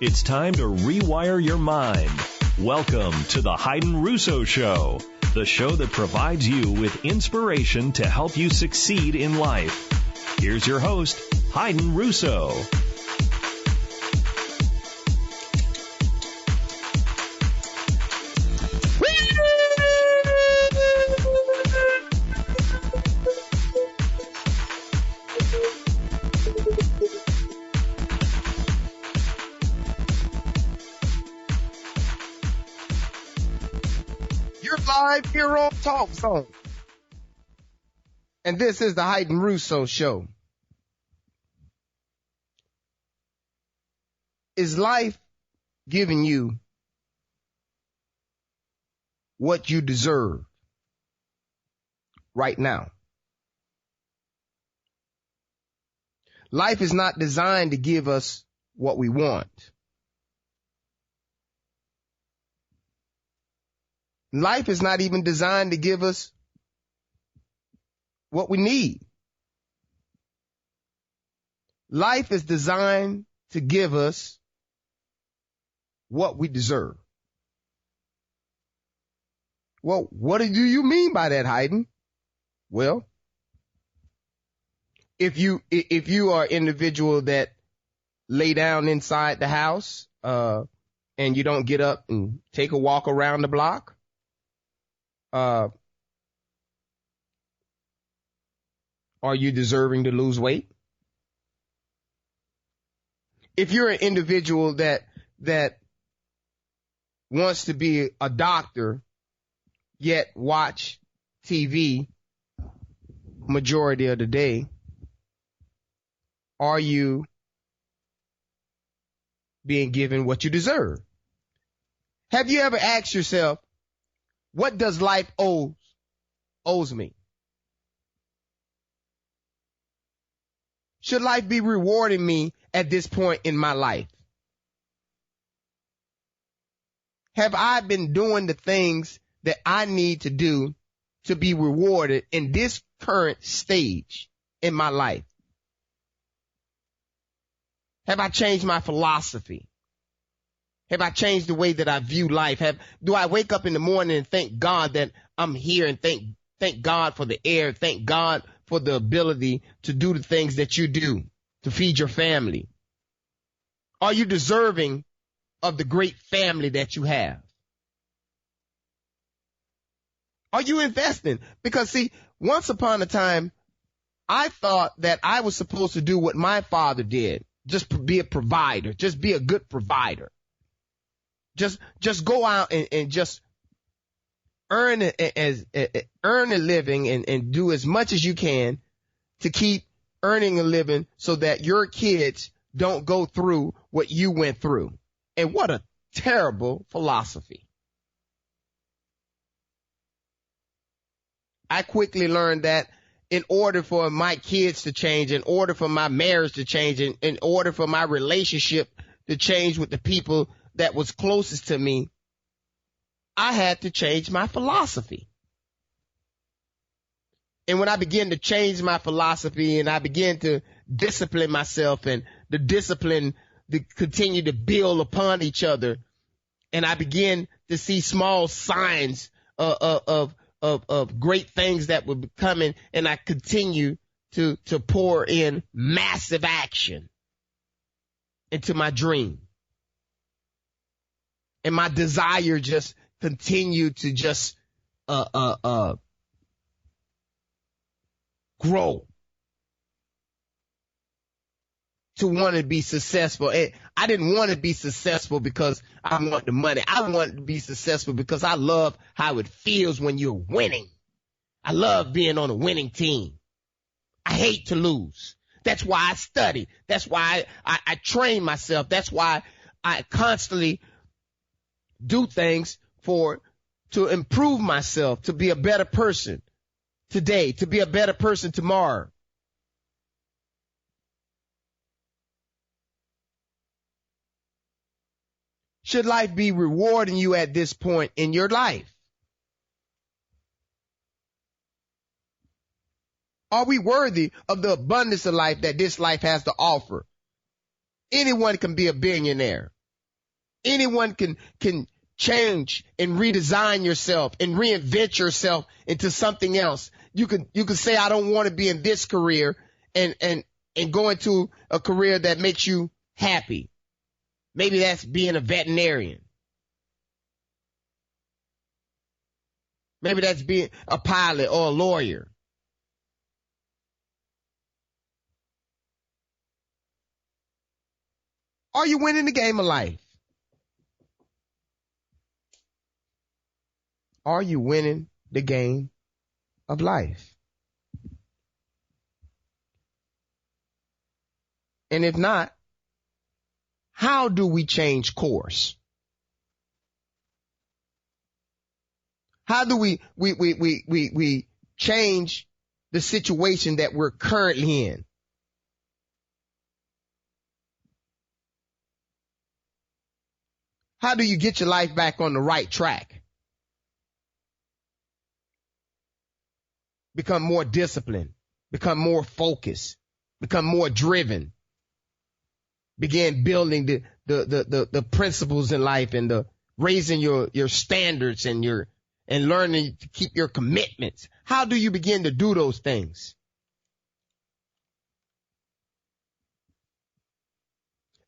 It's time to rewire your mind. Welcome to the Hayden Russo Show, the show that provides you with inspiration to help you succeed in life. Here's your host, Hayden Russo. Live here on Talk Zone. And this is the Hayden Russo Show. Is life giving you what you deserve right now? Life is not designed to give us what we want. Life is not even designed to give us what we need. Life is designed to give us what we deserve. Well, what do you mean by that, Hayden? Well, if you are an individual that lay down inside the house, and you don't get up and take a walk around the block, are you deserving to lose weight? If you're an individual that wants to be a doctor, yet watch TV majority of the day, are you being given what you deserve? Have you ever asked yourself, what does life owes me? Should life be rewarding me at this point in my life? Have I been doing the things that I need to do to be rewarded in this current stage in my life? Have I changed my philosophy? Have I changed the way that I view life? Do I wake up in the morning and thank God that I'm here, and thank God for the air, thank God for the ability to do the things that you do to feed your family? Are you deserving of the great family that you have? Are you investing? Because see, once upon a time, I thought that I was supposed to do what my father did. Just be a provider. Just be a good provider. Just go out and just earn a living and do as much as you can to keep earning a living so that your kids don't go through what you went through. And what a terrible philosophy. I quickly learned that in order for my kids to change, in order for my marriage to change, in order for my relationship to change with the people that was closest to me, I had to change my philosophy. And when I began to change my philosophy and I began to discipline myself, and the discipline to continue to build upon each other, and I began to see small signs of great things that were coming, and I continue to pour in massive action into my dream. And my desire just continued to just grow, to want to be successful. And I didn't want to be successful because I want the money. I wanted to be successful because I love how it feels when you're winning. I love being on a winning team. I hate to lose. That's why I study. That's why I train myself. That's why I constantly do things to improve myself, to be a better person today, to be a better person tomorrow. Should life be rewarding you at this point in your life? Are we worthy of the abundance of life that this life has to offer? Anyone can be a billionaire. Anyone can change and redesign yourself and reinvent yourself into something else. You can say, I don't want to be in this career and go into a career that makes you happy. Maybe that's being a veterinarian. Maybe that's being a pilot or a lawyer. Are you winning the game of life? Are you winning the game of life? And if not, how do we change course? How do we change the situation that we're currently in? How do you get your life back on the right track? Become more disciplined, become more focused, become more driven. Begin building the principles in life and raising your standards and learning to keep your commitments. How do you begin to do those things?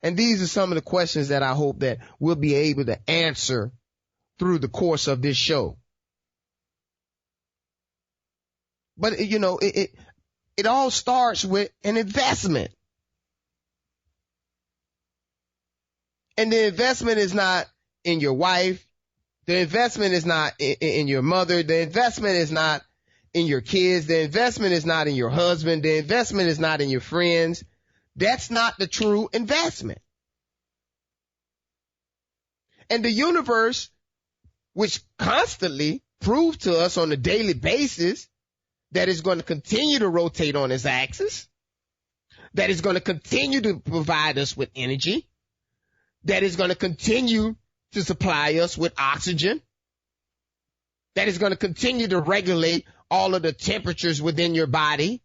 And these are some of the questions that I hope that we'll be able to answer through the course of this show. But, it all starts with an investment. And the investment is not in your wife. The investment is not in your mother. The investment is not in your kids. The investment is not in your husband. The investment is not in your friends. That's not the true investment. And the universe, which constantly proves to us on a daily basis that it's going to continue to rotate on its axis, that it's going to continue to provide us with energy, that is going to continue to supply us with oxygen, that is going to continue to regulate all of the temperatures within your body.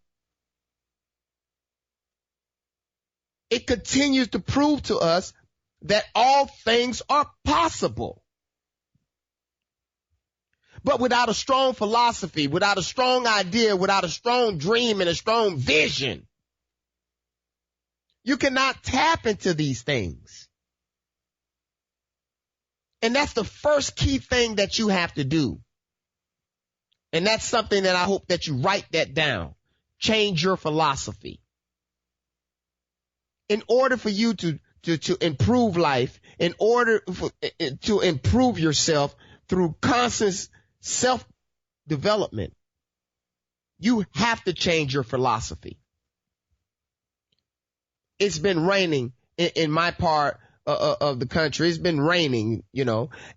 It continues to prove to us that all things are possible. But without a strong philosophy, without a strong idea, without a strong dream and a strong vision, you cannot tap into these things. And that's the first key thing that you have to do. And that's something that I hope that you write that down. Change your philosophy. In order for you to improve life, in order to improve yourself through constant self-development, you have to change your philosophy. It's been raining in my part of the country. It's been raining,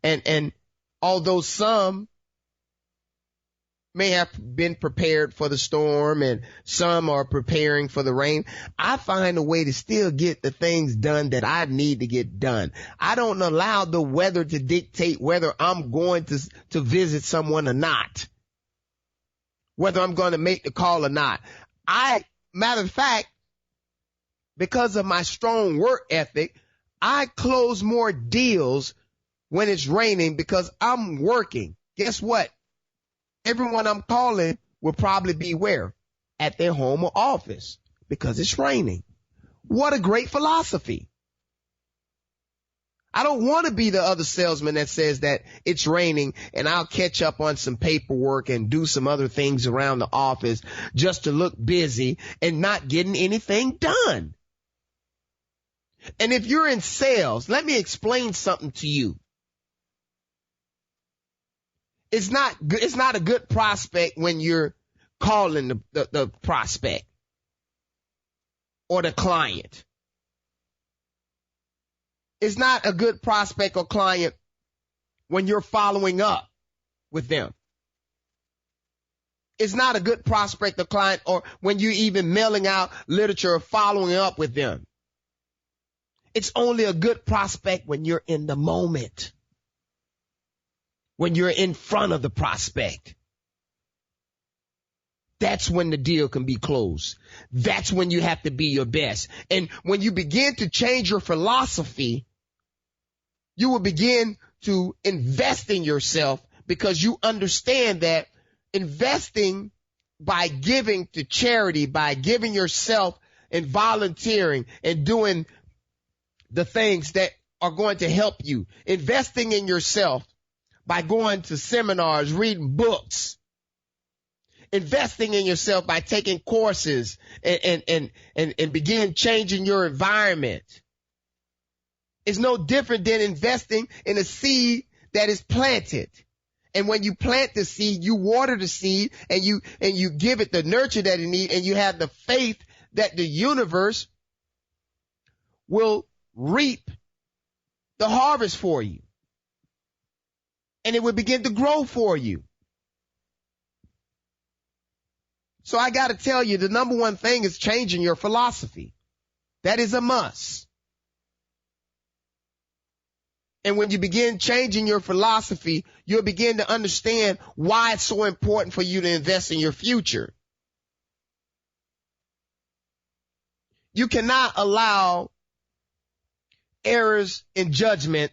and although some may have been prepared for the storm and some are preparing for the rain, I find a way to still get the things done that I need to get done. I don't allow the weather to dictate whether I'm going to visit someone or not, whether I'm going to make the call or not. Matter of fact, because of my strong work ethic, I close more deals when it's raining because I'm working. Guess what? Everyone I'm calling will probably be where? At their home or office because it's raining. What a great philosophy. I don't want to be the other salesman that says that it's raining and I'll catch up on some paperwork and do some other things around the office just to look busy and not getting anything done. And if you're in sales, let me explain something to you. It's not a good prospect when you're calling the prospect or the client. It's not a good prospect or client when you're following up with them. It's not a good prospect or client or when you're even mailing out literature or following up with them. It's only a good prospect when you're in the moment, when you're in front of the prospect. That's when the deal can be closed. That's when you have to be your best. And when you begin to change your philosophy, You will begin to invest in yourself because you understand that investing by giving to charity, by giving yourself and volunteering and doing the things that are going to help you, investing in yourself by going to seminars, reading books, investing in yourself by taking courses and begin changing your environment. It's no different than investing in a seed that is planted. And when you plant the seed, you water the seed and you give it the nurture that it needs, and you have the faith that the universe will reap the harvest for you. And it will begin to grow for you. So I got to tell you, the number one thing is changing your philosophy. That is a must. And when you begin changing your philosophy, you'll begin to understand why it's so important for you to invest in your future. You cannot allow errors in judgment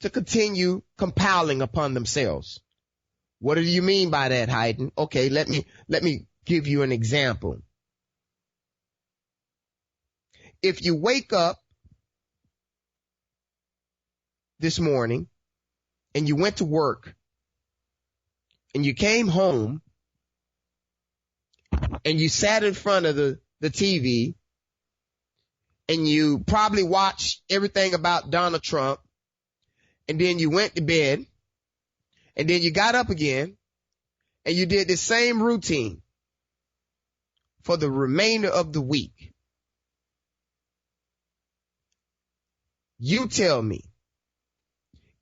to continue compiling upon themselves. What do you mean by that, Hayden? Okay, let me give you an example. If you wake up this morning and you went to work and you came home and you sat in front of the TV and you probably watched everything about Donald Trump, and then you went to bed, and then you got up again and you did the same routine for the remainder of the week. You tell me,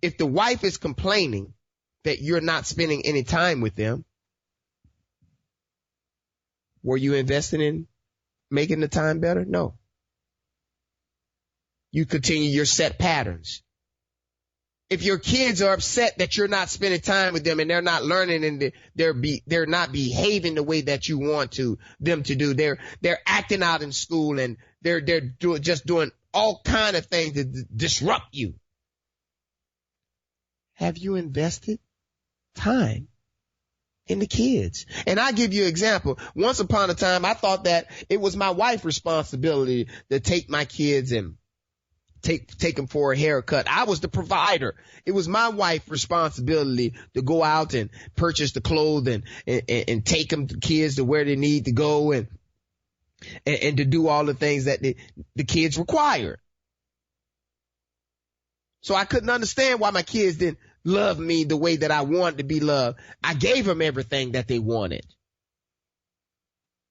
if the wife is complaining that you're not spending any time with them, were you investing in making the time better? No. You continue your set patterns. If your kids are upset that you're not spending time with them and they're not learning and they're not behaving the way that you want them to do, they're acting out in school and they're doing all kind of things to disrupt you. Have you invested time in the kids? And I give you an example. Once upon a time, I thought that it was my wife's responsibility to take my kids and take them for a haircut. I was the provider. It was my wife's responsibility to go out and purchase the clothes and take them, the kids, to where they need to go and to do all the things that the kids require. So I couldn't understand why my kids didn't love me the way that I wanted to be loved. I gave them everything that they wanted.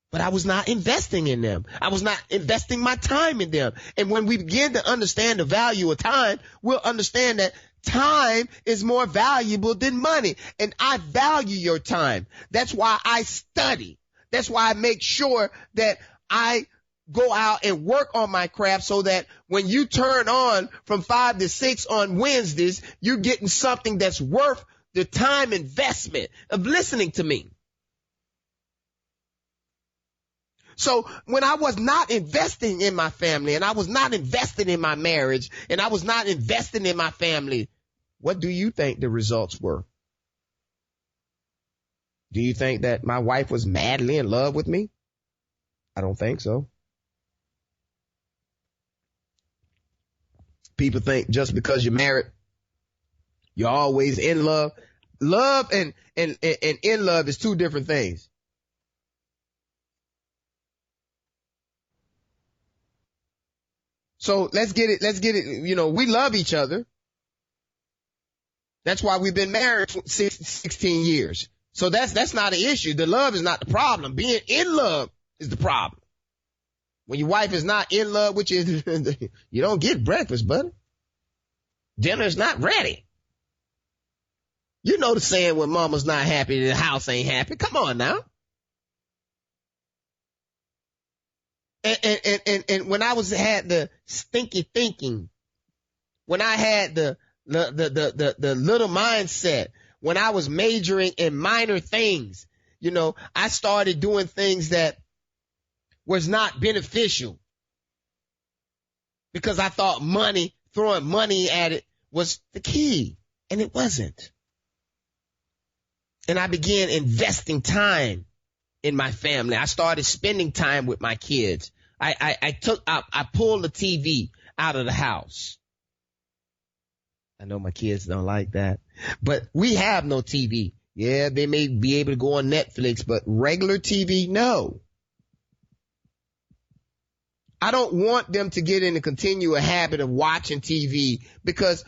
But I was not investing in them. I was not investing my time in them. And when we begin to understand the value of time, we'll understand that time is more valuable than money. And I value your time. That's why I study. That's why I make sure that I go out and work on my craft so that when you turn on from 5 to 6 on Wednesdays, you're getting something that's worth the time investment of listening to me. So when I was not investing in my family and I was not investing in my marriage and I was not investing in my family, what do you think the results were? Do you think that my wife was madly in love with me? I don't think so. People think just because you're married, you're always in love. Love and in love is two different things. So let's get it. You know, we love each other. That's why we've been married 16 years. So that's not an issue. The love is not the problem. Being in love is the problem. When your wife is not in love with you, you don't get breakfast, buddy. Dinner's not ready. You know the saying, when mama's not happy, the house ain't happy. Come on now. And when I had the stinky thinking, when I had the little mindset, when I was majoring in minor things, you know, I started doing things that was not beneficial because I thought throwing money at it was the key, and it wasn't. And I began investing time in my family. I started spending time with my kids. I pulled the TV out of the house. I know my kids don't like that, but we have no TV. Yeah, they may be able to go on Netflix, but regular TV, no. I don't want them to get in a continual habit of watching TV, because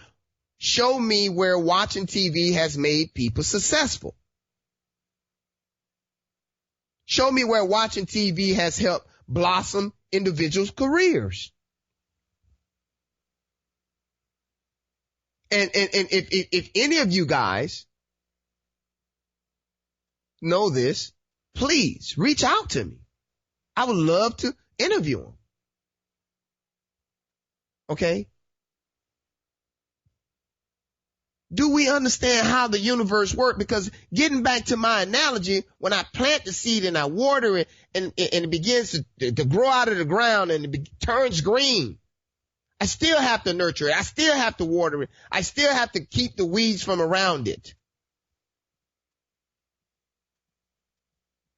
show me where watching TV has made people successful. Show me where watching TV has helped blossom individuals' careers. And if any of you guys know this, please reach out to me. I would love to interview them. Okay? Do we understand how the universe works? Because getting back to my analogy, when I plant the seed and I water it and it begins to grow out of the ground and it turns green, I still have to nurture it. I still have to water it. I still have to keep the weeds from around it.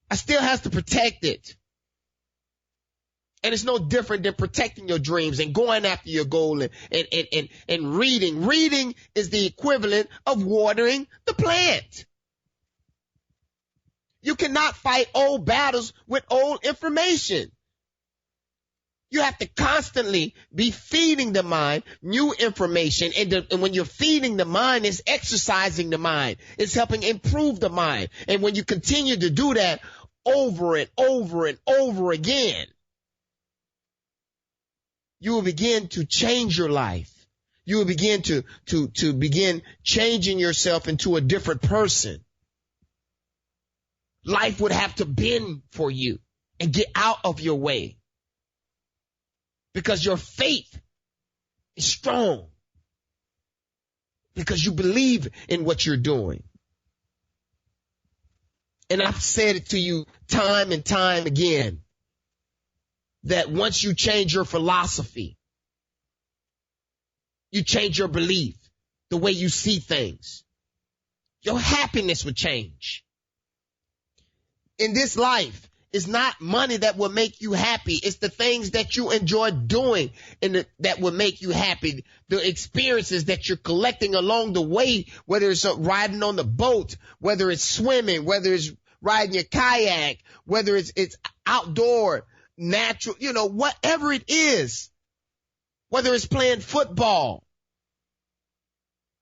I still have to protect it. And it's no different than protecting your dreams and going after your goal and reading. Reading is the equivalent of watering the plant. You cannot fight old battles with old information. You have to constantly be feeding the mind new information. And when you're feeding the mind, it's exercising the mind. It's helping improve the mind. And when you continue to do that over and over and over again, you will begin to change your life. You will begin to begin changing yourself into a different person. Life would have to bend for you and get out of your way, because your faith is strong, because you believe in what you're doing. And I've said it to you time and time again, that once you change your philosophy, you change your belief, the way you see things, your happiness will change. In this life, it's not money that will make you happy. It's the things that you enjoy doing that will make you happy. The experiences that you're collecting along the way, whether it's riding on the boat, whether it's swimming, whether it's riding your kayak, whether it's outdoor, natural, whatever it is, whether it's playing football,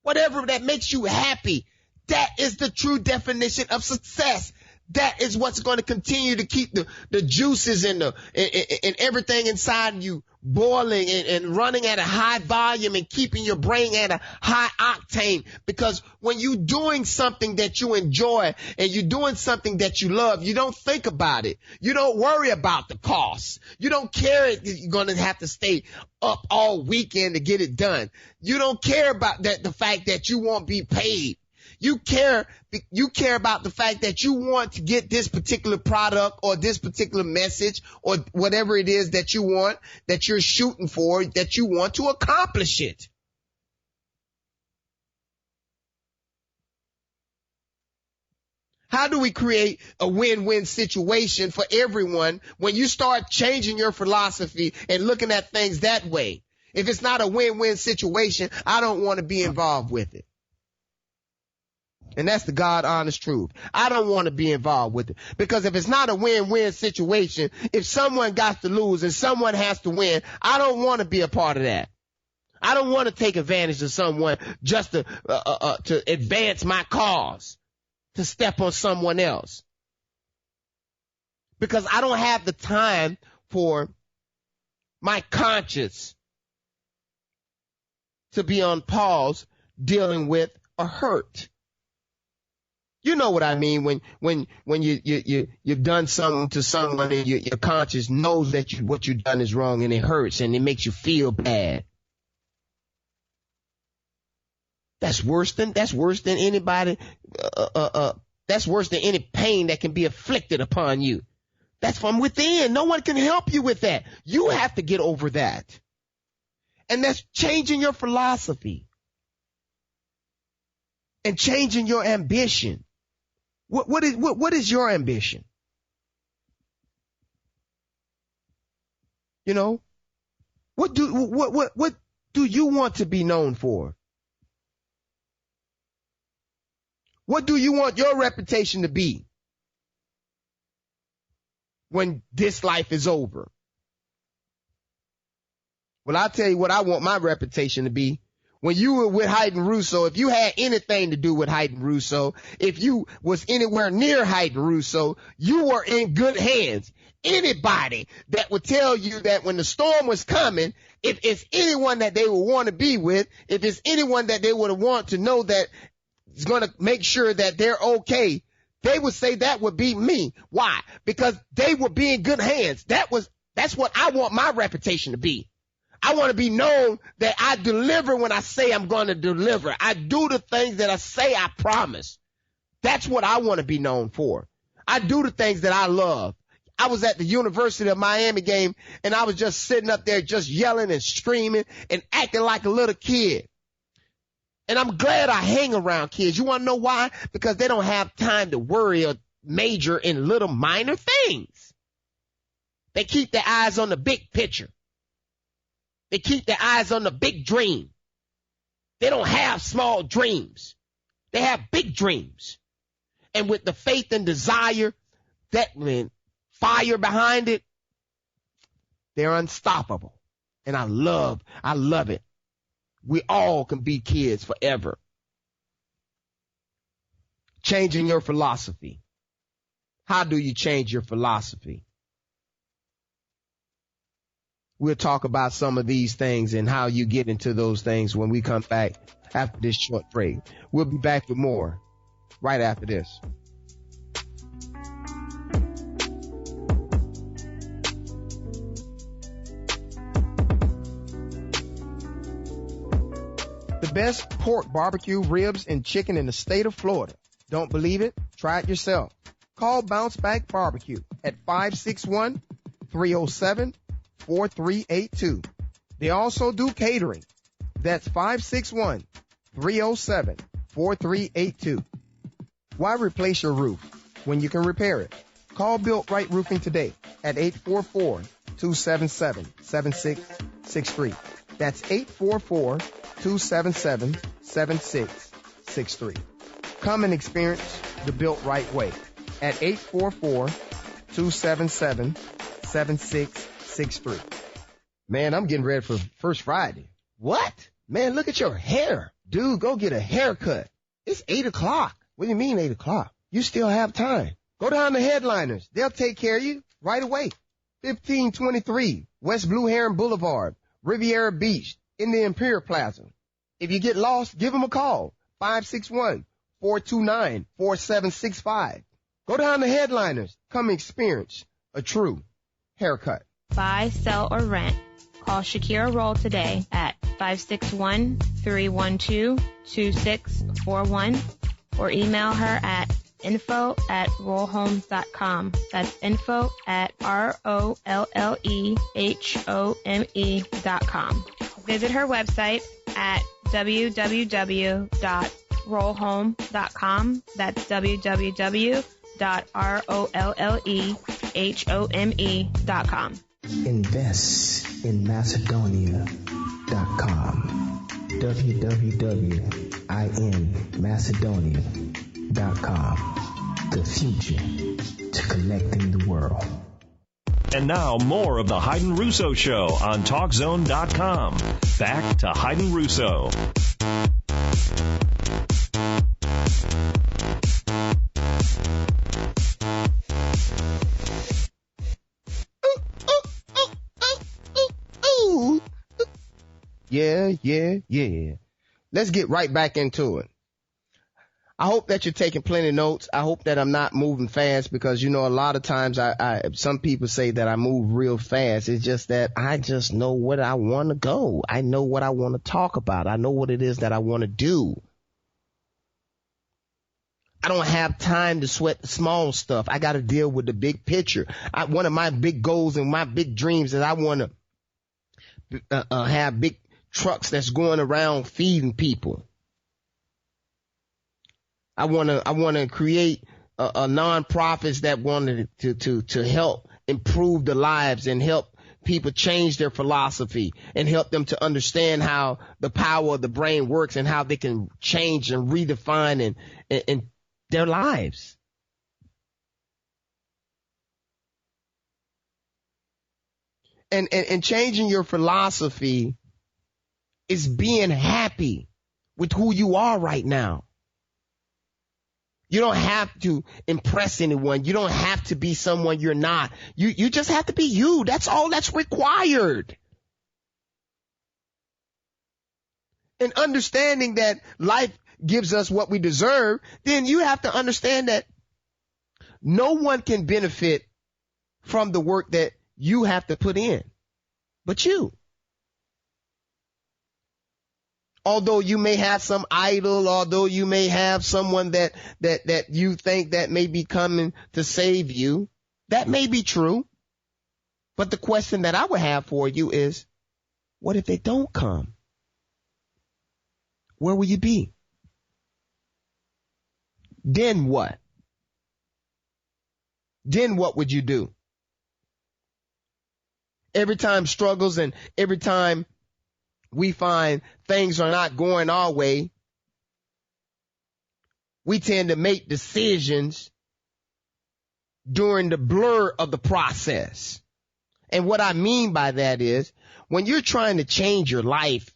whatever that makes you happy, that is the true definition of success. That is what's going to continue to keep the juices and everything inside you boiling and running at a high volume and keeping your brain at a high octane. Because when you're doing something that you enjoy and you're doing something that you love, you don't think about it. You don't worry about the cost. You don't care if you're going to have to stay up all weekend to get it done. You don't care about the fact that you won't be paid. You care about the fact that you want to get this particular product or this particular message or whatever it is that you want, that you're shooting for, that you want to accomplish it. How do we create a win-win situation for everyone when you start changing your philosophy and looking at things that way? If it's not a win-win situation, I don't want to be involved with it. And that's the God honest truth. I don't want to be involved with it, because if it's not a win-win situation, if someone got to lose and someone has to win, I don't want to be a part of that. I don't want to take advantage of someone just to advance my cause, to step on someone else, because I don't have the time for my conscience to be on pause dealing with a hurt. You know what I mean when you've done something to someone and your conscience knows that what you've done is wrong and it hurts and it makes you feel bad. That's worse than anybody. That's worse than any pain that can be afflicted upon you. That's from within. No one can help you with that. You have to get over that. And that's changing your philosophy. and changing your ambition. What is your ambition? You know, what do you want to be known for? What do you want your reputation to be when this life is over? Well, I'll tell you what I want my reputation to be. When you were with Hayden Russo, if you had anything to do with Hayden Russo, if you was anywhere near Hayden Russo, you were in good hands. Anybody that would tell you that when the storm was coming, if it's anyone that they would want to be with, if it's anyone that they would want to know that is going to make sure that they're okay, they would say that would be me. Why? Because they would be in good hands. That's what I want my reputation to be. I want to be known that I deliver when I say I'm going to deliver. I do the things that I say I promise. That's what I want to be known for. I do the things that I love. I was at the University of Miami game, and I was just sitting up there just yelling and screaming and acting like a little kid. And I'm glad I hang around kids. You want to know why? Because they don't have time to worry or major in little minor things. They keep their eyes on the big picture. They keep their eyes on the big dream. They don't have small dreams. They have big dreams. And with the faith and desire, fire behind it, they're unstoppable. And I love it. We all can be kids forever. Changing your philosophy. How do you change your philosophy? We'll talk about some of these things and how you get into those things when we come back after this short break. We'll be back with more right after this. The best pork, barbecue, ribs, and chicken in the state of Florida. Don't believe it? Try it yourself. Call Bounce Back Barbecue at 561-307-4382. They also do catering. That's 561-307-4382. Why replace your roof when you can repair it? Call Built Right Roofing today at 844-277-7663. That's 844-277-7663. Come and experience the Built Right way at 844-277-7663. Man, I'm getting ready for First Friday. What? Man, look at your hair. Dude, go get a haircut. It's 8 o'clock. What do you mean 8 o'clock? You still have time. Go down to Headliners. They'll take care of you right away. 1523 West Blue Heron Boulevard, Riviera Beach, in the Imperial Plaza. If you get lost, give them a call. 561-429-4765. Go down to Headliners. Come experience a true haircut. Buy, sell, or rent. Call Shakira Roll today at 561-312-2641 or email her at info@rollhomes.com. That's info@rollehome.com. Visit her website at www.rollhome.com. That's www.rollehome.com. Invest in Macedonia.com. www.inmacedonia.com. The future to collecting the world. And now more of the Hayden Russo Show on TalkZone.com. Back to Hayden Russo. Yeah. Let's get right back into it. I hope that you're taking plenty of notes. I hope that I'm not moving fast because, you know, a lot of times some people say that I move real fast. It's just that I just know where I want to go. I know what I want to talk about. I know what it is that I want to do. I don't have time to sweat the small stuff. I got to deal with the big picture. One of my big goals and my big dreams is I want to have big trucks that's going around feeding people. I want to create a nonprofits that wanted to help improve the lives and help people change their philosophy and help them to understand how the power of the brain works and how they can change and redefine and their lives. And changing your philosophy is being happy with who you are right now. You don't have to impress anyone. You don't have to be someone you're not. You just have to be you. That's all that's required. And understanding that life gives us what we deserve, then you have to understand that no one can benefit from the work that you have to put in but you. Although you may have some idol, although you may have someone that you think that may be coming to save you, that may be true. But the question that I would have for you is, what if they don't come? Where will you be? Then what? Then what would you do? Every time struggles and every time we find things are not going our way, we tend to make decisions during the blur of the process. And what I mean by that is, when you're trying to change your life,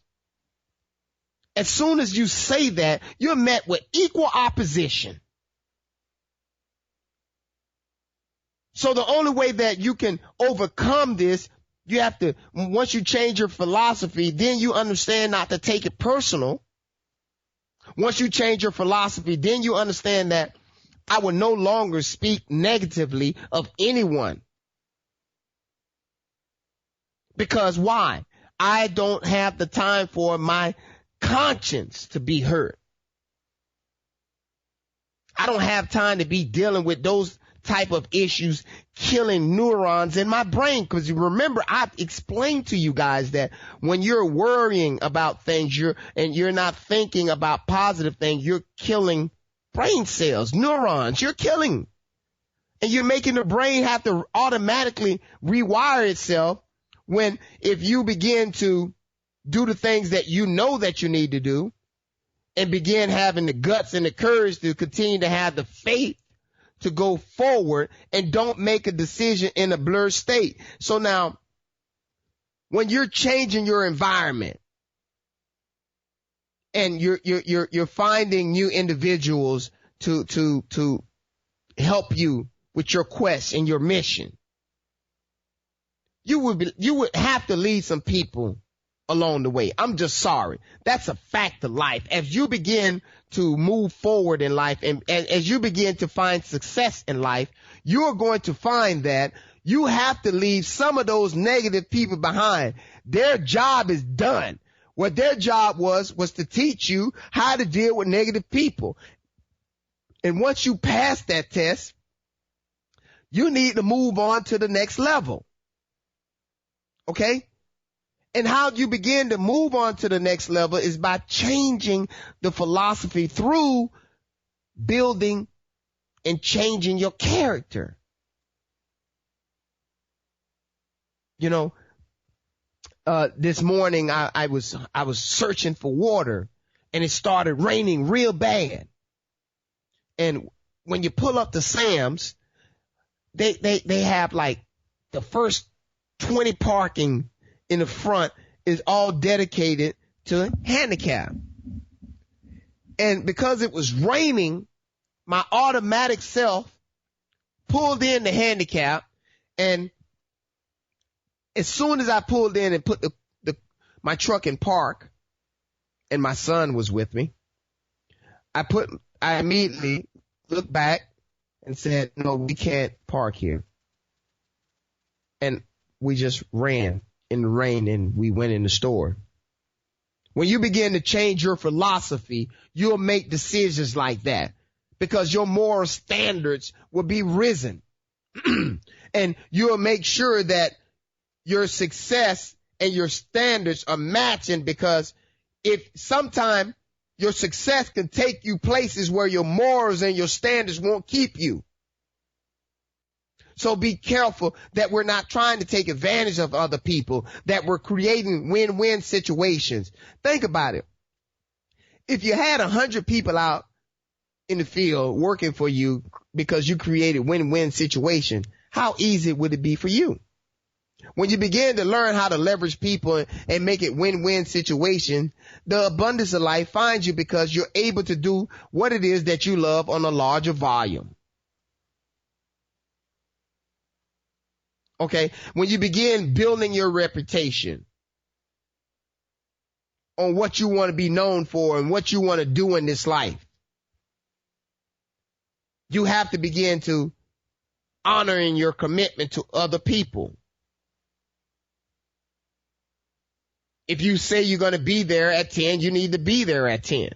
as soon as you say that, you're met with equal opposition. So the only way that you can overcome this, you have to, once you change your philosophy, then you understand not to take it personal. Once you change your philosophy, then you understand that I will no longer speak negatively of anyone. Because why? I don't have the time for my conscience to be hurt. I don't have time to be dealing with those type of issues killing neurons in my brain. Because you remember, I've explained to you guys that when you're worrying about things, you're not thinking about positive things, you're killing brain cells, neurons, you're killing. And you're making the brain have to automatically rewire itself when, if you begin to do the things that you know that you need to do and begin having the guts and the courage to continue to have the faith to go forward and don't make a decision in a blurred state. So now, when you're changing your environment and you're finding new individuals to help you with your quest and your mission, you would have to lead some people along the way. I'm just sorry. That's a fact of life. As you begin to move forward in life and as you begin to find success in life, you are going to find that you have to leave some of those negative people behind. Their job is done. What their job was to teach you how to deal with negative people. And once you pass that test, you need to move on to the next level. Okay? And how you begin to move on to the next level is by changing the philosophy through building and changing your character. You know, this morning I was searching for water and it started raining real bad. And when you pull up to Sam's, they have like the first 20 parking in the front is all dedicated to handicap. And because it was raining, my automatic self pulled in the handicap, and as soon as I pulled in and put my truck in park, and my son was with me, I immediately looked back and said, no, we can't park here. And we just ran in the rain and we went in the store. When you begin to change your philosophy, you'll make decisions like that because your moral standards will be risen. And you'll make sure that your success and your standards are matching, because if sometime Your success can take you places where your morals and your standards won't keep you. So be careful that we're not trying to take advantage of other people, that we're creating win-win situations. Think about it. If you had 100 people out in the field working for you because you created win-win situation, how easy would it be for you? When you begin to learn how to leverage people and make it win-win situation, the abundance of life finds you because you're able to do what it is that you love on a larger volume. Okay? When you begin building your reputation on what you want to be known for and what you want to do in this life, you have to begin to honoring your commitment to other people. If you say you're going to be there at 10, you need to be there at 10.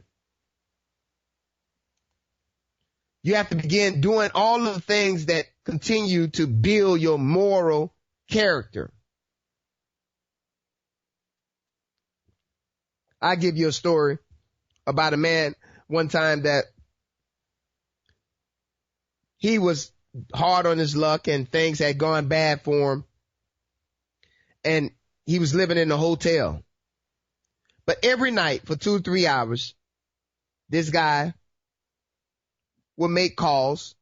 You have to begin doing all of the things that continue to build your moral character. I give you a story about a man one time that he was hard on his luck and things had gone bad for him. And he was living in a hotel. But every night for 2-3 hours, this guy would make calls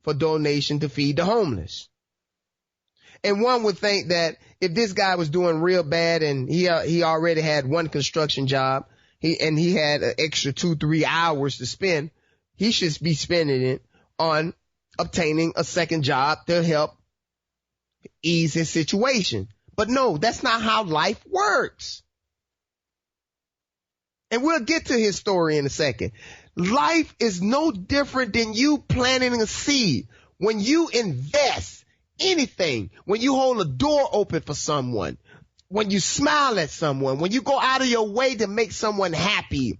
for donation to feed the homeless. And one would think that if this guy was doing real bad and he already had one construction job, he had an extra 2-3 hours to spend, he should be spending it on obtaining a second job to help ease his situation. But no, that's not how life works. And we'll get to his story in a second. Life is no different than you planting a seed. When you invest anything, when you hold a door open for someone, when you smile at someone, when you go out of your way to make someone happy,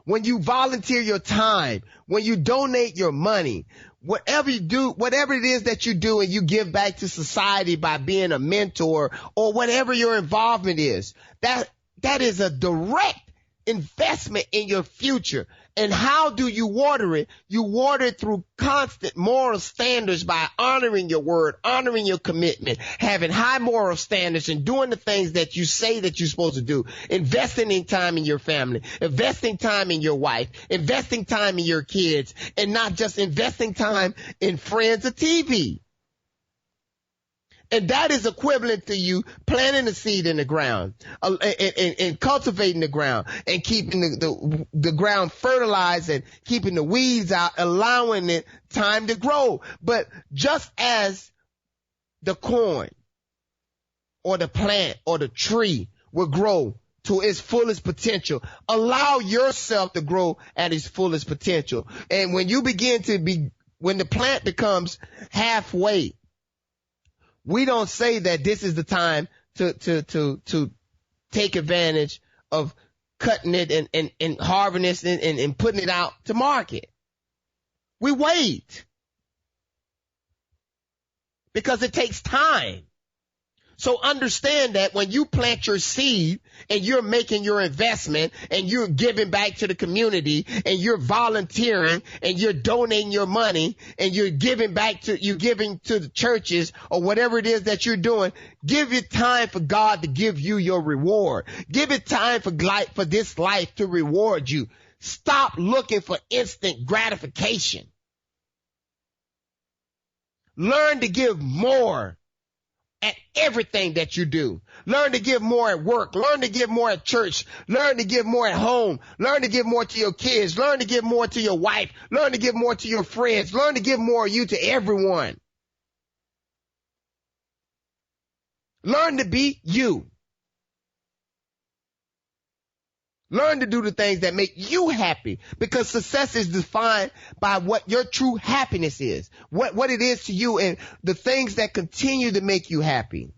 when you volunteer your time, when you donate your money, whatever you do, whatever it is that you do and you give back to society by being a mentor or whatever your involvement is, that is a direct investment in your future. And how do you water it? You water it through constant moral standards by honoring your word, honoring your commitment, having high moral standards and doing the things that you say that you're supposed to do, investing in time in your family, investing time in your wife, investing time in your kids, and not just investing time in friends or TV. And that is equivalent to you planting a seed in the ground and cultivating the ground and keeping the ground fertilized and keeping the weeds out, allowing it time to grow. But just as the corn or the plant or the tree will grow to its fullest potential, allow yourself to grow at its fullest potential. And when you begin to when the plant becomes halfway, we don't say that this is the time to take advantage of cutting it and harvesting it and putting it out to market. We wait because it takes time. So understand that when you plant your seed and you're making your investment and you're giving back to the community and you're volunteering and you're donating your money and you're giving to the churches or whatever it is that you're doing, give it time for God to give you your reward. Give it time for this life to reward you. Stop looking for instant gratification. Learn to give more at everything that you do. Learn to give more at work. Learn to give more at church. Learn to give more at home. Learn to give more to your kids. Learn to give more to your wife. Learn to give more to your friends. Learn to give more of you to everyone. Learn to be you. Learn to do the things that make you happy, because success is defined by what your true happiness is, what it is to you, and the things that continue to make you happy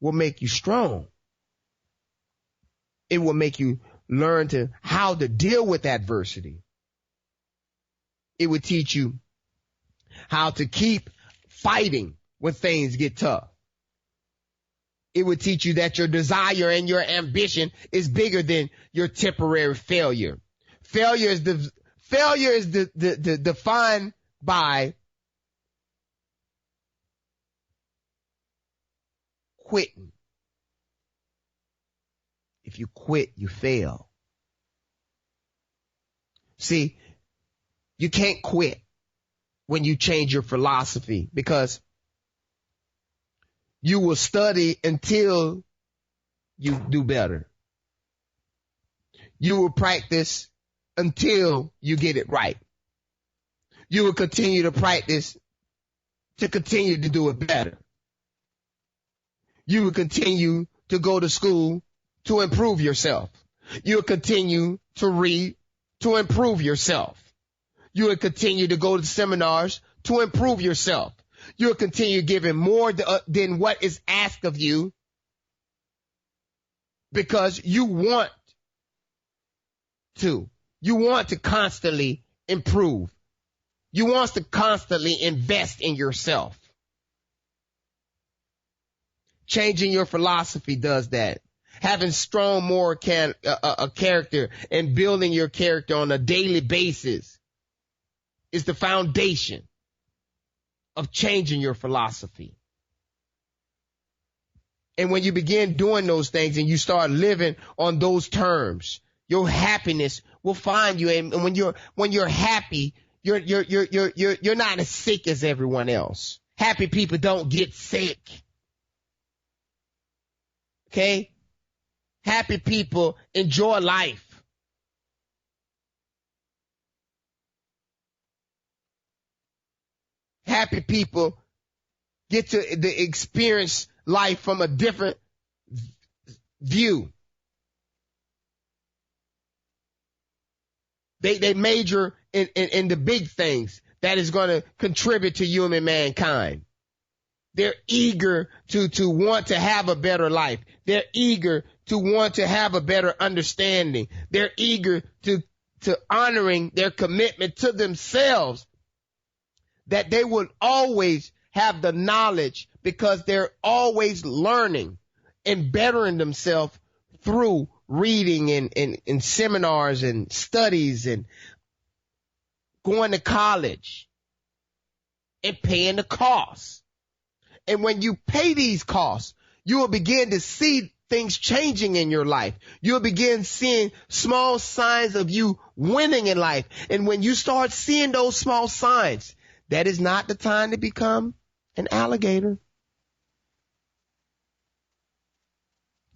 will make you strong. It will make you learn how to deal with adversity. It will teach you how to keep fighting when things get tough. It would teach you that your desire and your ambition is bigger than your temporary failure. Failure is defined by quitting. If you quit, you fail. See, you can't quit when you change your philosophy, because you will study until you do better. You will practice until you get it right. You will continue to practice to continue to do it better. You will continue to go to school to improve yourself. You will continue to read to improve yourself. You will continue to go to seminars to improve yourself. You will continue giving more than what is asked of you, because you want to. You want to constantly improve. You want to constantly invest in yourself. Changing your philosophy does that. Having strong moral character and building your character on a daily basis is the foundation of changing your philosophy. And when you begin doing those things and you start living on those terms, your happiness will find you. And when you're happy, you're not as sick as everyone else. Happy people don't get sick. Okay? Happy people enjoy life. Happy people get to experience life from a different view. They major in the big things that is going to contribute to human mankind. They're eager to want to have a better life. They're eager to want to have a better understanding. They're eager to honoring their commitment to themselves, that they will always have the knowledge, because they're always learning and bettering themselves through reading and seminars and studies and going to college and paying the costs. And when you pay these costs, you will begin to see things changing in your life. You'll begin seeing small signs of you winning in life. And when you start seeing those small signs, that is not the time to become an alligator.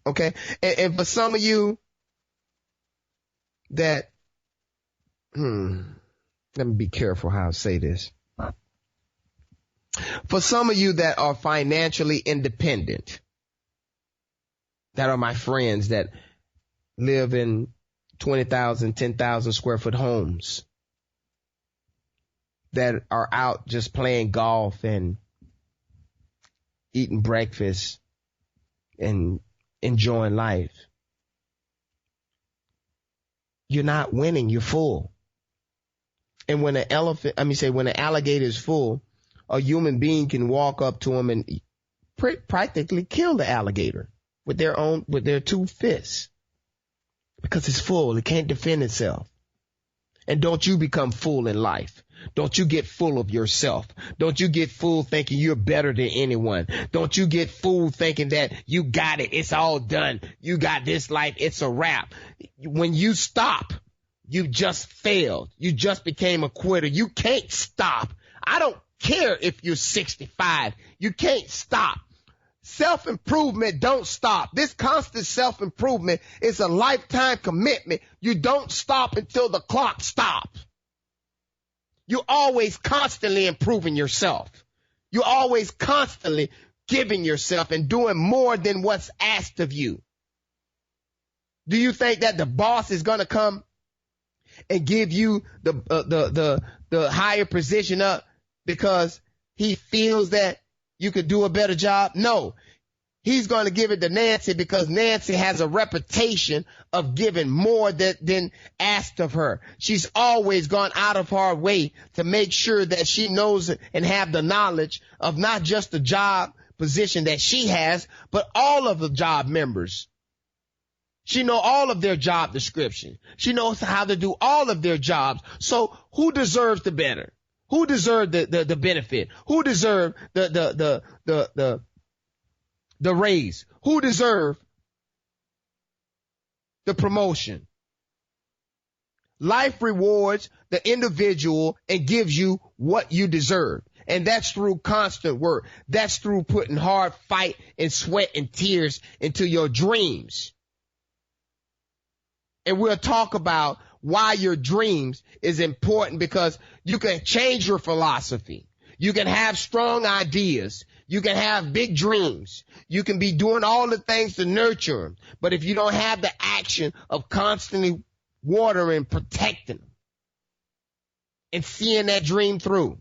Okay? And for some of you that, let me be careful how I say this. For some of you that are financially independent, that are my friends that live in 20,000, 10,000 square foot homes, that are out just playing golf and eating breakfast and enjoying life. You're not winning, you're full. And when an alligator is full, a human being can walk up to him and practically kill the alligator with their two fists, because it's full. It can't defend itself. And don't you become full in life. Don't you get full of yourself. Don't you get full thinking you're better than anyone. Don't you get fooled thinking that you got it. It's all done. You got this life. It's a wrap. When you stop, you just failed. You just became a quitter. You can't stop. I don't care if you're 65. You can't stop. Self-improvement don't stop. This constant self-improvement is a lifetime commitment. You don't stop until the clock stops. You're always constantly improving yourself. You're always constantly giving yourself and doing more than what's asked of you. Do you think that the boss is going to come and give you the higher position up because he feels that you could do a better job? No. He's going to give it to Nancy because Nancy has a reputation of giving more than asked of her. She's always gone out of her way to make sure that she knows and have the knowledge of not just the job, position that she has, but all of the job members. She know all of their job description. She knows how to do all of their jobs. So who deserves the better? Who deserves the benefit? Who deserves the raise? Who deserves the promotion? Life rewards the individual and gives you what you deserve. And that's through constant work. That's through putting hard fight and sweat and tears into your dreams. And we'll talk about why your dreams is important, because you can change your philosophy. You can have strong ideas. You can have big dreams. You can be doing all the things to nurture them. But if you don't have the action of constantly watering, protecting them, and seeing that dream through,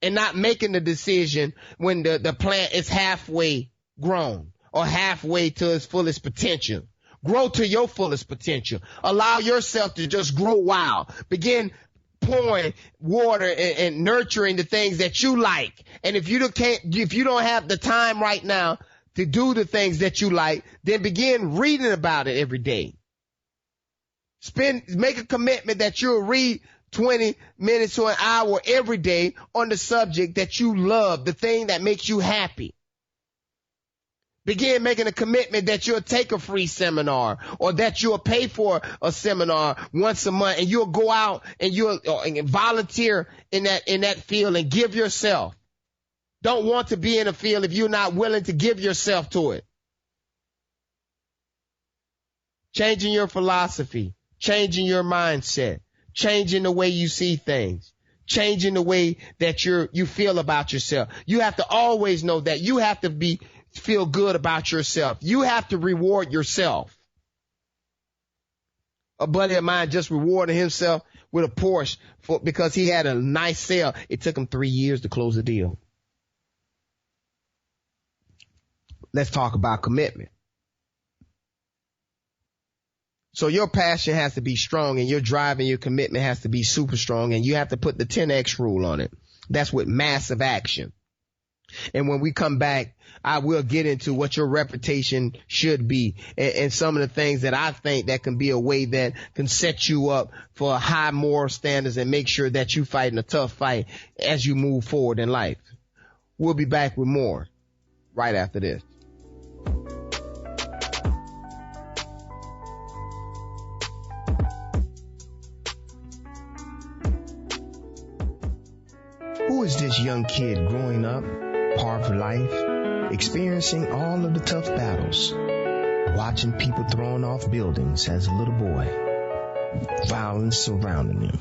and not making the decision when the plant is halfway grown or halfway to its fullest potential. Grow to your fullest potential. Allow yourself to just grow wild. Begin pouring water and nurturing the things that you like. And if you don't have the time right now to do the things that you like, then begin reading about it every day. Make a commitment that you'll read 20 minutes to an hour every day on the subject that you love, the thing that makes you happy. Begin making a commitment that you'll take a free seminar, or that you'll pay for a seminar once a month, and you'll go out and you'll volunteer in that field and give yourself. Don't want to be in a field if you're not willing to give yourself to it. Changing your philosophy, changing your mindset, changing the way you see things, changing the way that you feel about yourself. You have to always know that you have to feel good about yourself. You have to reward yourself. A buddy of mine just rewarded himself with a Porsche because he had a nice sale. It took him 3 years to close the deal. Let's talk about commitment. So your passion has to be strong, and your drive and your commitment has to be super strong, and you have to put the 10X rule on it. That's with massive action. And when we come back, I will get into what your reputation should be, and some of the things that I think that can be a way that can set you up for high moral standards and make sure that you fighting a tough fight as you move forward in life. We'll be back with more right after this. Who is this young kid growing up, par for life, experiencing all of the tough battles, watching people thrown off buildings as a little boy, violence surrounding him?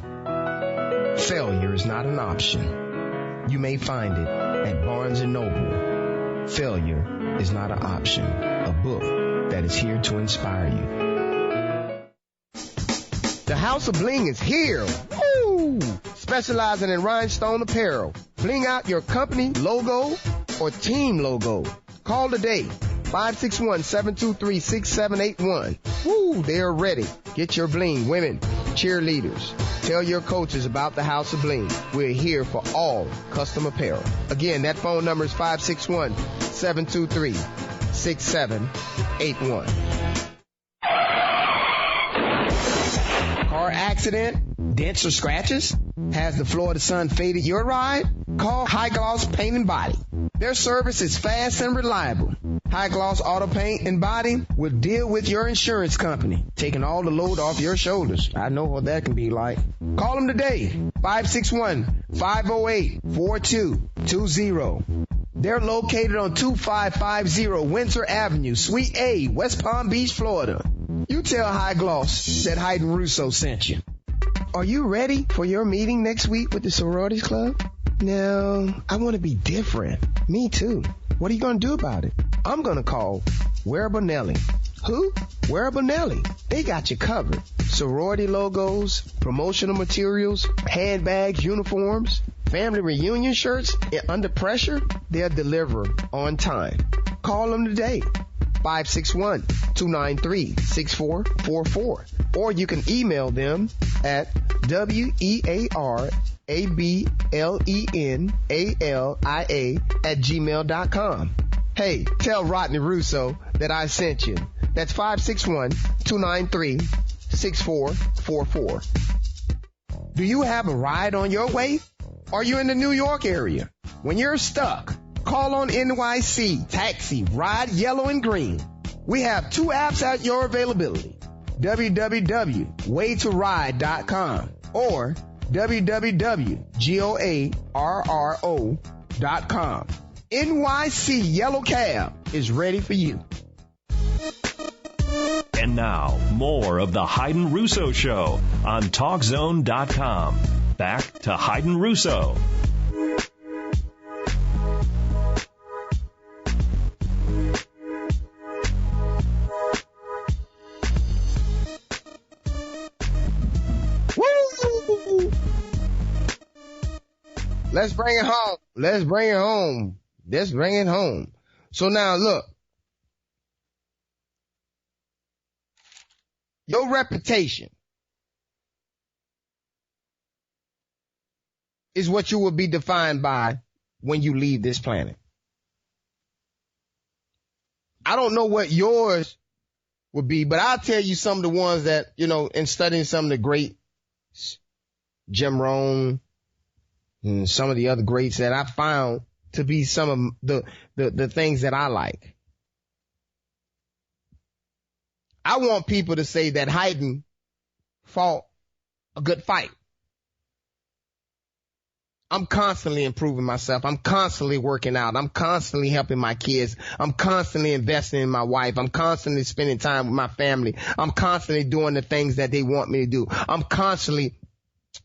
Failure is not an option. You may find it at Barnes & Noble. Failure is not an option, a book that is here to inspire you. The House of Bling is here. Woo! Specializing in rhinestone apparel. Bling out your company logo or team logo. Call today, 561-723-6781. Woo, they're ready. Get your bling, women, cheerleaders. Tell your coaches about the House of Bling. We're here for all custom apparel. Again, that phone number is 561-723-6781. Car accident, dents or scratches? Has the Florida sun faded your ride? Call High Gloss Paint and Body. Their service is fast and reliable. High Gloss Auto Paint and Body will deal with your insurance company, taking all the load off your shoulders. I know what that can be like. Call them today, 561-508-4220. They're located on 2550 Windsor Avenue, Suite A, West Palm Beach, Florida. You tell High Gloss that Hayden Russo sent you. Are you ready for your meeting next week with the sororities club? No, I want to be different. Me too. What are you going to do about it? I'm going to call Wearable Nelly. Who? Wearable Nelly. They got you covered. Sorority logos, promotional materials, handbags, uniforms, family reunion shirts, and under pressure, they'll deliver on time. Call them today. 561-293-6444. Or you can email them at wear@wearablenelly.com. @gmail.com. Hey, tell Rodney Russo that I sent you. That's 561-293-6444. Do you have a ride on your way? Are you in the New York area? When you're stuck, call on NYC Taxi Ride Yellow and Green. We have 2 apps at your availability. www.waytoride.com or www.goarro.com. NYC Yellow Cab is ready for you. And now, more of the Hayden Russo Show on TalkZone.com. Back to Hayden Russo. Woo! Let's bring it home. Let's bring it home. Let's bring it home. So now look. Your reputation is what you will be defined by when you leave this planet. I don't know what yours would be, but I'll tell you some of the ones that, in studying some of the great Jim Rohn and some of the other greats that I found to be some of the things that I like. I want people to say that Hayden fought a good fight. I'm constantly improving myself. I'm constantly working out. I'm constantly helping my kids. I'm constantly investing in my wife. I'm constantly spending time with my family. I'm constantly doing the things that they want me to do. I'm constantly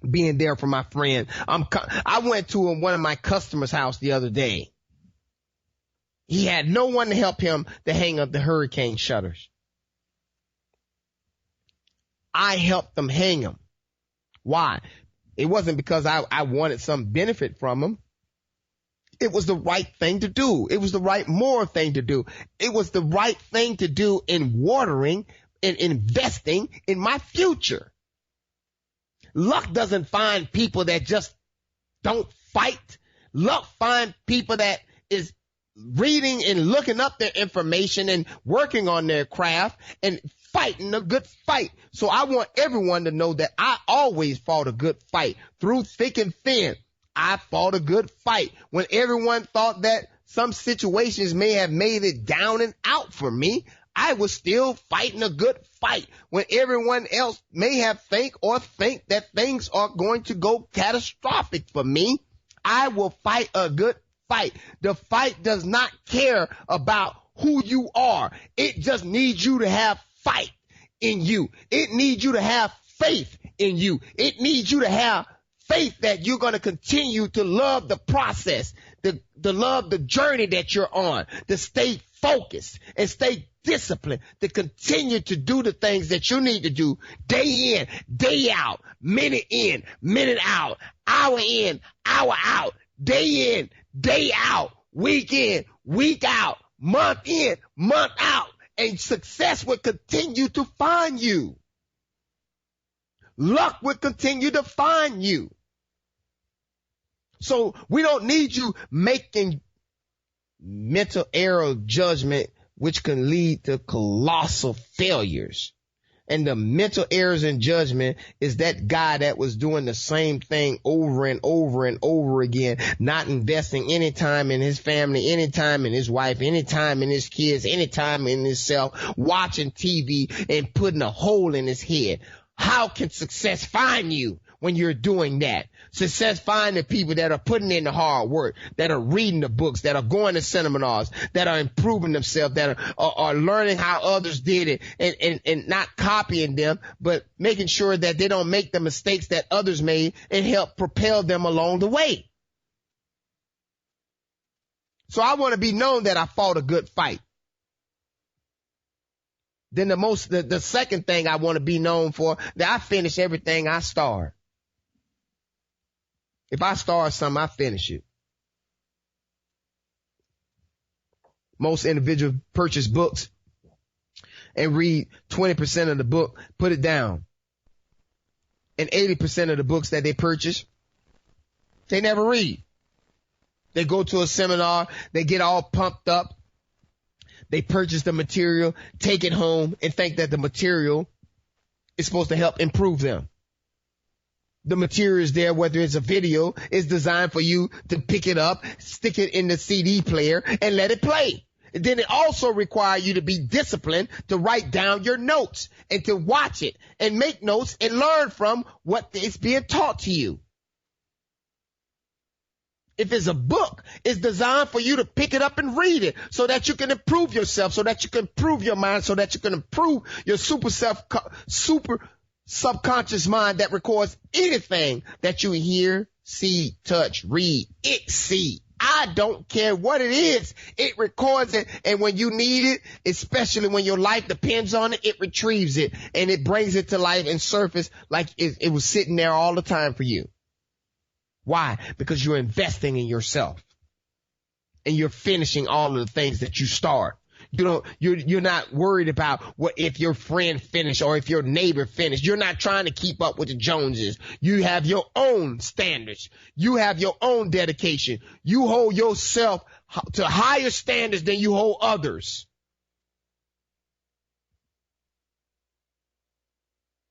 being there for my friend. I went to one of my customers' house the other day. He had no one to help him to hang up the hurricane shutters. I helped them hang them. Why? It wasn't because I wanted some benefit from them. It was the right thing to do. It was the right moral thing to do. It was the right thing to do in watering and investing in my future. Luck doesn't find people that just don't fight. Luck finds people that is reading and looking up their information and working on their craft and fighting a good fight. So I want everyone to know that I always fought a good fight through thick and thin. I fought a good fight when everyone thought that some situations may have made it down and out for me. I was still fighting a good fight when everyone else may have think that things are going to go catastrophic for me. I will fight a good fight. The fight does not care about who you are. It just needs you to have fight in you. It needs you to have faith in you. It needs you to have faith that you're going to continue to love the process, to love the journey that you're on, to stay focused and stay disciplined, to continue to do the things that you need to do day in, day out, minute in, minute out, hour in, hour out, day in, day out, week in, week out, month in, month out. And success will continue to find you. Luck will continue to find you. So we don't need you making mental error judgment, which can lead to colossal failures. And the mental errors in judgment is that guy that was doing the same thing over and over and over again, not investing any time in his family, any time in his wife, any time in his kids, any time in himself, watching TV and putting a hole in his head. How can success find you when you're doing that? Success find the people that are putting in the hard work, that are reading the books, that are going to seminars, that are improving themselves, that are learning how others did it and not copying them, but making sure that they don't make the mistakes that others made and help propel them along the way. So I want to be known that I fought a good fight. Then the second thing I want to be known for, that I finish everything I start. If I start something, I finish it. Most individuals purchase books and read 20% of the book, put it down. And 80% of the books that they purchase, They never read. They go to a seminar, they get all pumped up, they purchase the material, take it home, and think that the material is supposed to help improve them. The material is there, whether it's a video, is designed for you to pick it up, stick it in the CD player, and let it play. And then it also requires you to be disciplined to write down your notes and to watch it and make notes and learn from what is being taught to you. If it's a book, it's designed for you to pick it up and read it so that you can improve yourself, so that you can improve your mind, so that you can improve your super subconscious mind that records anything that you hear, see, touch, read, see. I don't care what it is. It records it. And when you need it, especially when your life depends on it, it retrieves it and it brings it to life and surface like it was sitting there all the time for you. Why? Because you're investing in yourself and you're finishing all of the things that you start. You're not worried about what if your friend finished or if your neighbor finished. You're not trying to keep up with the Joneses. You have your own standards. You have your own dedication. You hold yourself to higher standards than you hold others.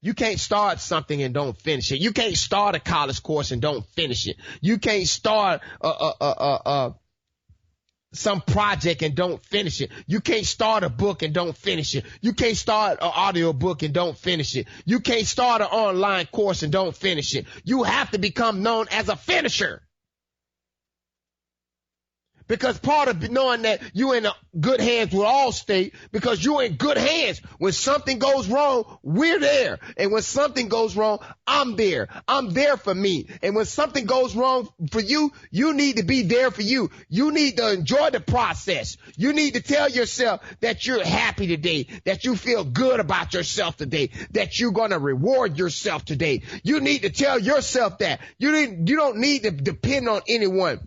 You can't start something and don't finish it. You can't start a college course and don't finish it. You can't start some project and don't finish it. You can't start a book and don't finish it. You can't start an audio book and don't finish it. You can't start an online course and don't finish it. You have to become known as a finisher. Because part of knowing that you're in good hands with Allstate, because you're in good hands. When something goes wrong, we're there. And when something goes wrong, I'm there. I'm there for me. And when something goes wrong for you, you need to be there for you. You need to enjoy the process. You need to tell yourself that you're happy today, that you feel good about yourself today, that you're going to reward yourself today. You need to tell yourself that. You don't need to depend on anyone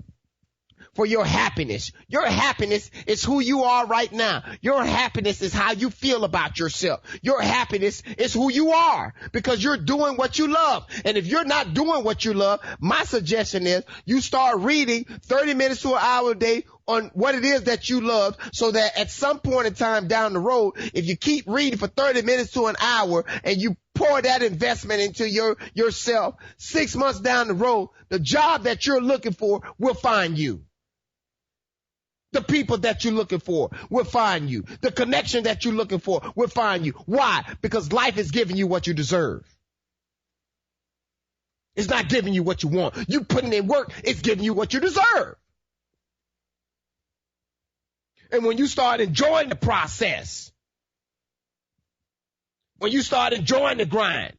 for your happiness. Your happiness is who you are right now. Your happiness is how you feel about yourself. Your happiness is who you are because you're doing what you love. And if you're not doing what you love, my suggestion is you start reading 30 minutes to an hour a day on what it is that you love so that at some point in time down the road, if you keep reading for 30 minutes to an hour and you pour that investment into yourself, 6 months down the road, the job that you're looking for will find you. The people that you're looking for will find you. The connection that you're looking for will find you. Why? Because life is giving you what you deserve. It's not giving you what you want. You putting in work, it's giving you what you deserve. And when you start enjoying the process, when you start enjoying the grind,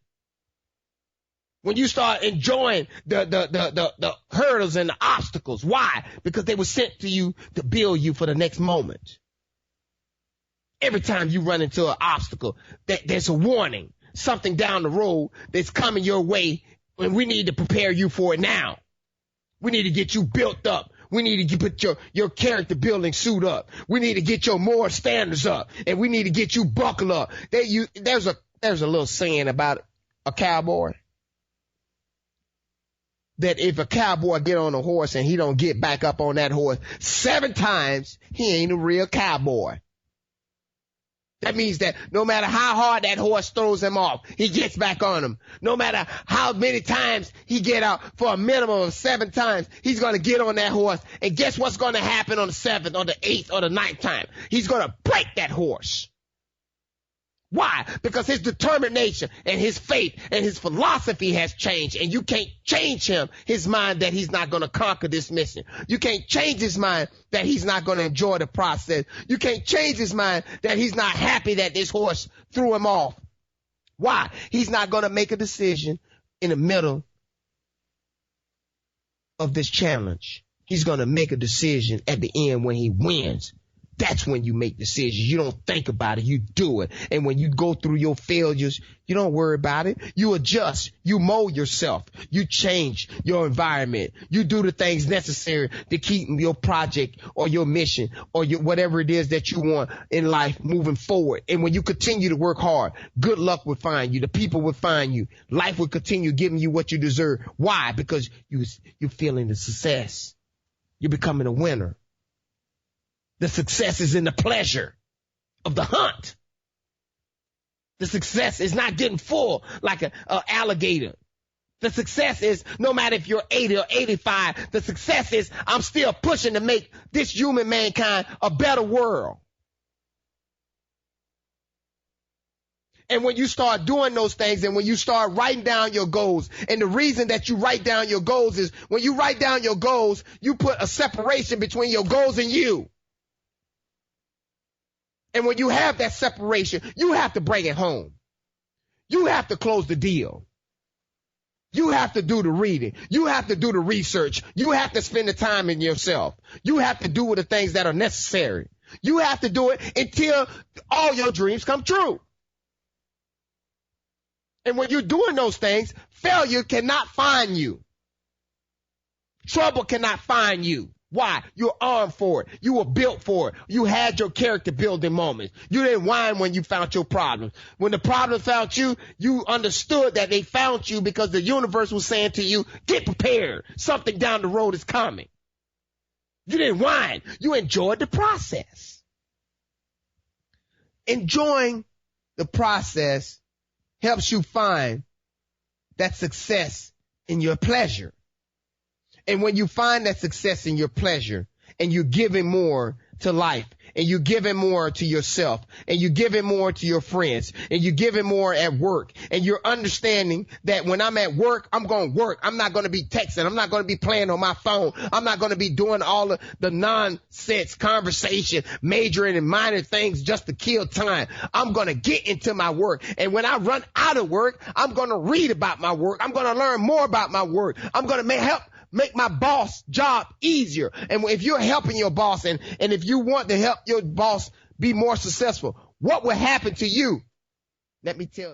when you start enjoying the hurdles and the obstacles. Why? Because they were sent to you to build you for the next moment. Every time you run into an obstacle, there's a warning, something down the road that's coming your way, and we need to prepare you for it now. We need to get you built up. We need to put your character building suit up. We need to get your moral standards up, and we need to get you buckled up. There's a little saying about a cowboy. That if a cowboy get on a horse and he don't get back up on that horse 7 times, he ain't a real cowboy. That means that no matter how hard that horse throws him off, he gets back on him. No matter how many times he get out, for a minimum of 7 times, he's going to get on that horse. And guess what's going to happen on the 7th or the 8th or the 9th time? He's going to break that horse. Why? Because his determination and his faith and his philosophy has changed, and you can't change his mind that he's not going to conquer this mission. You can't change his mind that he's not going to enjoy the process. You can't change his mind that he's not happy that this horse threw him off. Why? He's not going to make a decision in the middle of this challenge. He's going to make a decision at the end when he wins. That's when you make decisions. You don't think about it. You do it. And when you go through your failures, you don't worry about it. You adjust. You mold yourself. You change your environment. You do the things necessary to keep your project or your mission or whatever it is that you want in life moving forward. And when you continue to work hard, good luck will find you. The people will find you. Life will continue giving you what you deserve. Why? Because you're feeling the success. You're becoming a winner. The success is in the pleasure of the hunt. The success is not getting full like an alligator. The success is no matter if you're 80 or 85, the success is I'm still pushing to make this human mankind a better world. And when you start doing those things and when you start writing down your goals, and the reason that you write down your goals is when you write down your goals, you put a separation between your goals and you. And when you have that separation, you have to bring it home. You have to close the deal. You have to do the reading. You have to do the research. You have to spend the time in yourself. You have to do the things that are necessary. You have to do it until all your dreams come true. And when you're doing those things, failure cannot find you. Trouble cannot find you. Why? You're armed for it. You were built for it. You had your character building moments. You didn't whine when you found your problems. When the problem found you, you understood that they found you because the universe was saying to you, get prepared. Something down the road is coming. You didn't whine. You enjoyed the process. Enjoying the process helps you find that success in your pleasure. And when you find that success in your pleasure and you're giving more to life and you're giving more to yourself and you're giving more to your friends and you're giving more at work and you're understanding that when I'm at work, I'm going to work. I'm not going to be texting. I'm not going to be playing on my phone. I'm not going to be doing all of the nonsense conversation, majoring in minor things just to kill time. I'm going to get into my work. And when I run out of work, I'm going to read about my work. I'm going to learn more about my work. I'm going to make my boss job easier. And if you're helping your boss and if you want to help your boss be more successful, what will happen to you? Let me tell you.